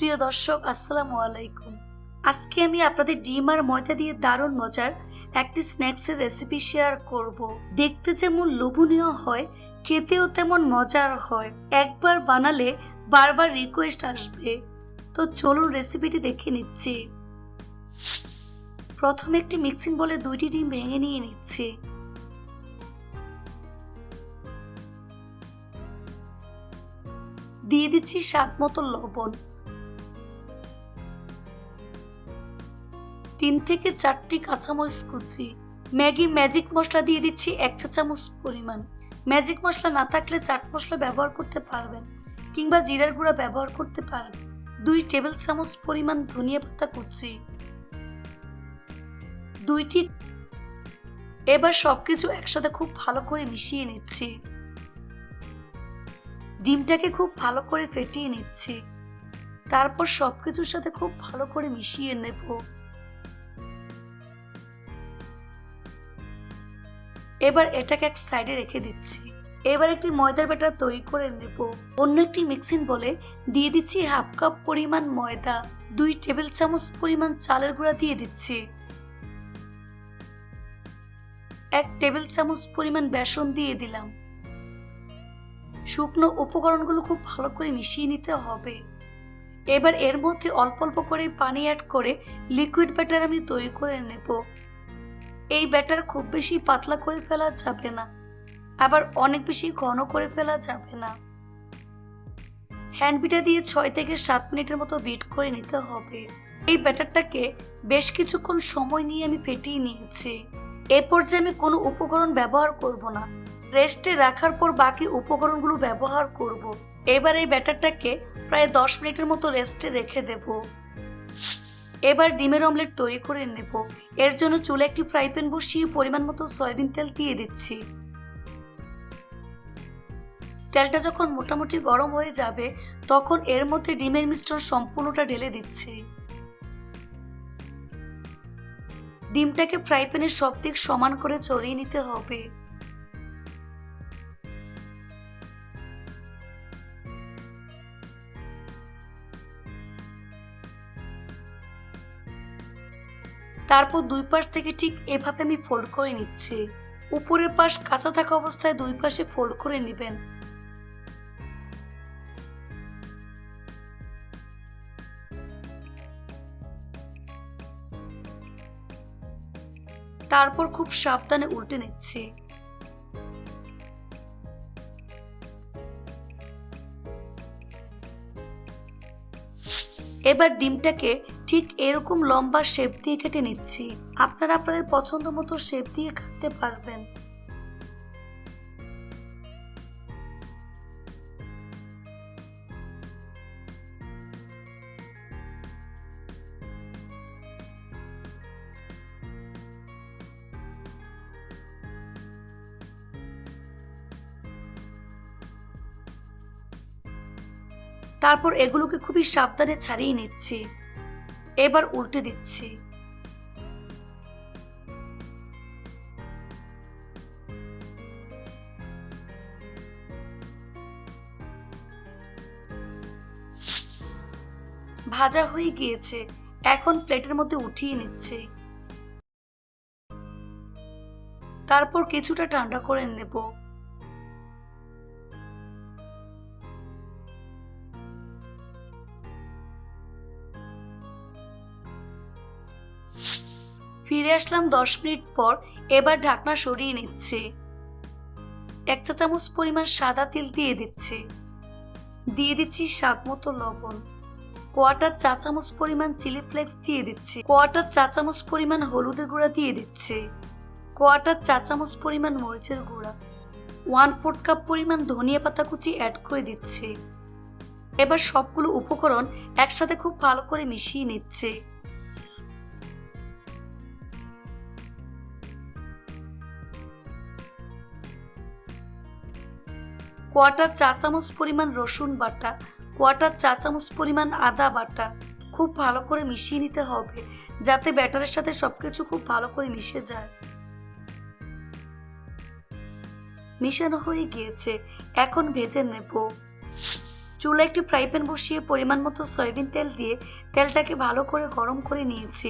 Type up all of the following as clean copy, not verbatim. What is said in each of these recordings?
প্রিয় দর্শক, আসসালামু আলাইকুম। আজকে আমি আপনাদের ডিম আর ময়দা দিয়ে দারুণ মজার একটি স্ন্যাক্সের রেসিপি শেয়ার করব। দেখতে যেমন লোভনীয় হয়, খেতেও তেমন মজার হয়। একবার বানালে বারবার রিকোয়েস্ট আসবে। তো চলুন রেসিপিটি দেখে নিচ্ছি। প্রথমে একটি মিক্সিং বলে 2টি ডিম ভেঙে নিয়ে নিচ্ছি। দিয়ে দিচ্ছি স্বাদ মতো লবণ, 3 থেকে 4টি কাঁচামরিচ কুচি, ম্যাগি ম্যাজিক মশলা দিয়ে দিচ্ছি 1 চা চামচ পরিমাণ। ম্যাজিক মশলা না থাকলে চাট মশলা ব্যবহার করতে পারবেন কিংবা জিরার গুঁড়া ব্যবহার করতে পারবেন। 2 টেবিল চামচ পরিমাণ ধনিয়া পাতা কুচি, 2টি। এবার সবকিছু একসাথে খুব ভালো করে মিশিয়ে নিচ্ছি। ডিমটাকে খুব ভালো করে ফেটিয়ে নিচ্ছি। তারপর সবকিছুর সাথে খুব ভালো করে মিশিয়ে নেব। এবার এটাকে এক সাইডে রেখে দিচ্ছি। এবার একটি ময়দার ব্যাটার তৈরি করে নেব। অন্য একটি মিক্সিং বলে দিয়ে দিচ্ছি হাফ কাপ পরিমাণ ময়দা, 2 টেবিল চামচ পরিমাণ চালের গুঁড়া দিয়ে দিচ্ছি, 1 টেবিল চামচ পরিমাণ বেসন দিয়ে দিলাম। শুকনো উপকরণগুলো খুব ভালো করে মিশিয়ে নিতে হবে। এবার এর মধ্যে অল্প অল্প করে পানি অ্যাড করে লিকুইড ব্যাটার আমি তৈরি করে নেব। এই ব্যাটার খুব বেশি পাতলা করে ফেলা যাবে না, আবার অনেক বেশি ঘন করে ফেলা যাবে না। হ্যান্ড বিটার দিয়ে 6 থেকে 7 মিনিটের মতো বিট করে নিতে হবে। এই ব্যাটারটাকে বেশ কিছুক্ষণ সময় নিয়ে আমি ফেটিয়ে নিয়েছি। এ পর্যায়ে আমি কোনো উপকরণ ব্যবহার করব না, রেস্টে রাখার পর বাকি উপকরণগুলো ব্যবহার করব। এবার এই ব্যাটারটাকে প্রায় 10 মিনিটের মতো রেস্টে রেখে দেব। এবার ডিমের অমলেট তৈরি করে নেব। এর জন্য চুলে একটি ফ্রাই প্যান বসিয়ে পরিমাণ মতো সয়াবিন তেল দিয়ে দিচ্ছি। তেলটা যখন মোটামুটি গরম হয়ে যাবে তখন এর মধ্যে ডিমের মিশ্রণ সম্পূর্ণটা ঢেলে দিচ্ছি। ডিমটাকে ফ্রাই প্যানের সব দিক সমান করে ছড়িয়ে নিতে হবে। তারপর 2 পাশ থেকে ঠিক এভাবে আমি ফোল্ড করে নিচ্ছি। উপরের পাশ কাঁচা থাকা অবস্থায় 2 পাশে ফোল্ড করে নেবেন। তারপর খুব সাবধানে উল্টে নিচ্ছি। এবার ডিমটাকে ঠিক এরকম লম্বা শেপ দিয়ে কেটে নিচ্ছি। আপনারা আপনাদের পছন্দ মতো শেপ দিয়ে কাটতে পারবেন। তারপর এগুলোকে খুবই সাবধানে ছাড়িয়ে নিচ্ছি। এবার উল্টে দিচ্ছি। ভাজা হয়ে গিয়েছে, এখন প্লেটের মধ্যে উঠিয়ে নিচ্ছি। তারপর কিছুটা ঠান্ডা করে নেব। ফিরে আসলাম 10 মিনিট পর। এবার ঢাকনা সরিয়ে নিচ্ছি। 1 চা চামচ পরিমাণ সাদা তেল দিয়ে দিচ্ছি। দিয়ে দিচ্ছি স্বাদ মতো লবণ, 1/4 চা চামচ পরিমাণ চিলি ফ্লেক্স দিয়ে দিচ্ছি, 1/4 চা চামচ পরিমাণ হলুদের গুঁড়া দিয়ে দিচ্ছি, 1/4 চা চামচ পরিমাণ মরিচের গুঁড়া, 1/4 কাপ পরিমাণ ধনিয়া পাতা কুচি অ্যাড করে দিচ্ছি। এবার সবগুলো উপকরণ একসাথে খুব ভালো করে মিশিয়ে নিচ্ছি। 1/4 চা চামচ পরিমাণ রসুন বাটা, 1/4 চা চামচ পরিমাণ আদা বাটা খুব ভালো করে মিশিয়ে নিতে হবে, যাতে ব্যাটারের সাথে সবকিছু খুব ভালো করে মিশে যায়। মিশানো হয়ে গিয়েছে, এখন ভেজে নেব। চুলা একটি ফ্রাই প্যান বসিয়ে পরিমাণ মতো সয়াবিন তেল দিয়ে তেলটাকে ভালো করে গরম করে নিয়েছি।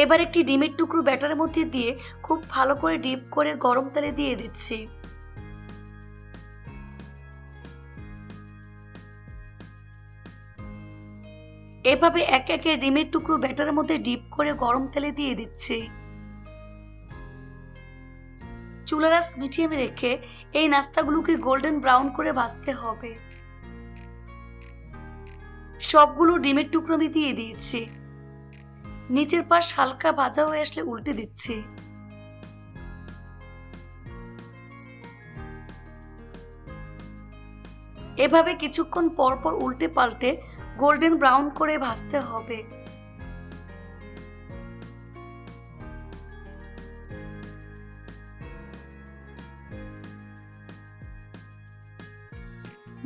এবার একটি ডিমের টুকরো ব্যাটারের মধ্যে দিয়ে খুব ভালো করে ডিপ করে গরম তেলে দিয়ে দিচ্ছি। এভাবে এক একে ডিমের টুকরো ব্যাটারের মধ্যে ডিপ করে গরম তেলে দিয়ে দিচ্ছি। চুলার আঁচ মিডিয়ামে রেখে এই নাস্তাগুলোকে গোল্ডেন ব্রাউন করে ভাজতে হবে। সবগুলো ডিমের টুকরো আমি দিয়ে দিয়েছি। নিচের পাশ হালকা ভাজা হয়ে আসলে উল্টে দিচ্ছি। এভাবে কিছুক্ষণ পর পর উল্টে পাল্টে গোল্ডেন ব্রাউন করে ভাজতে হবে।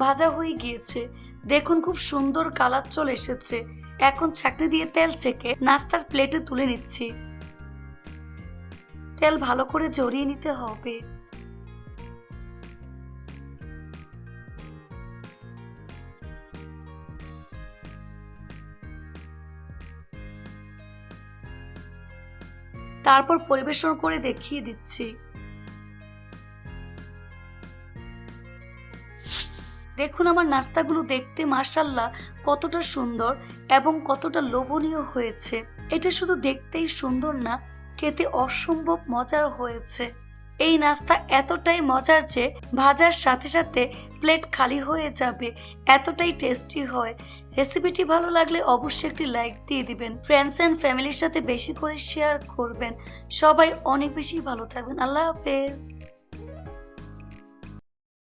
ভাজা হয়ে গিয়েছে, দেখুন খুব সুন্দর কালার চলে এসেছে। এখন ছাঁকনি দিয়ে তেল ছেঁকে নাস্তার প্লেটে তুলে নিচ্ছি। তেল ভালো করে জড়িয়ে নিতে হবে। তারপর পরিবেশন করে দেখিয়ে দিচ্ছি। দেখুন আমার নাস্তাগুলো দেখতে মাশাআল্লাহ কতটা সুন্দর এবং কতটা লোভনীয় হয়েছে। এটা শুধু দেখতেই সুন্দর না, খেতে অসম্ভব মজার হয়েছে। এই নাস্তা এতটাই মজার যে ভাজার সাথে সাথে প্লেট খালি হয়ে যাবে, এতটাই টেস্টি হয়। রেসিপিটি ভালো লাগলে অবশ্যই একটি লাইক দিয়ে দিবেন। ফ্রেন্ডস অ্যান্ড ফ্যামিলির সাথে বেশি করে শেয়ার করবেন। সবাই অনেক বেশি ভালো থাকবেন। আল্লাহ হাফেজ।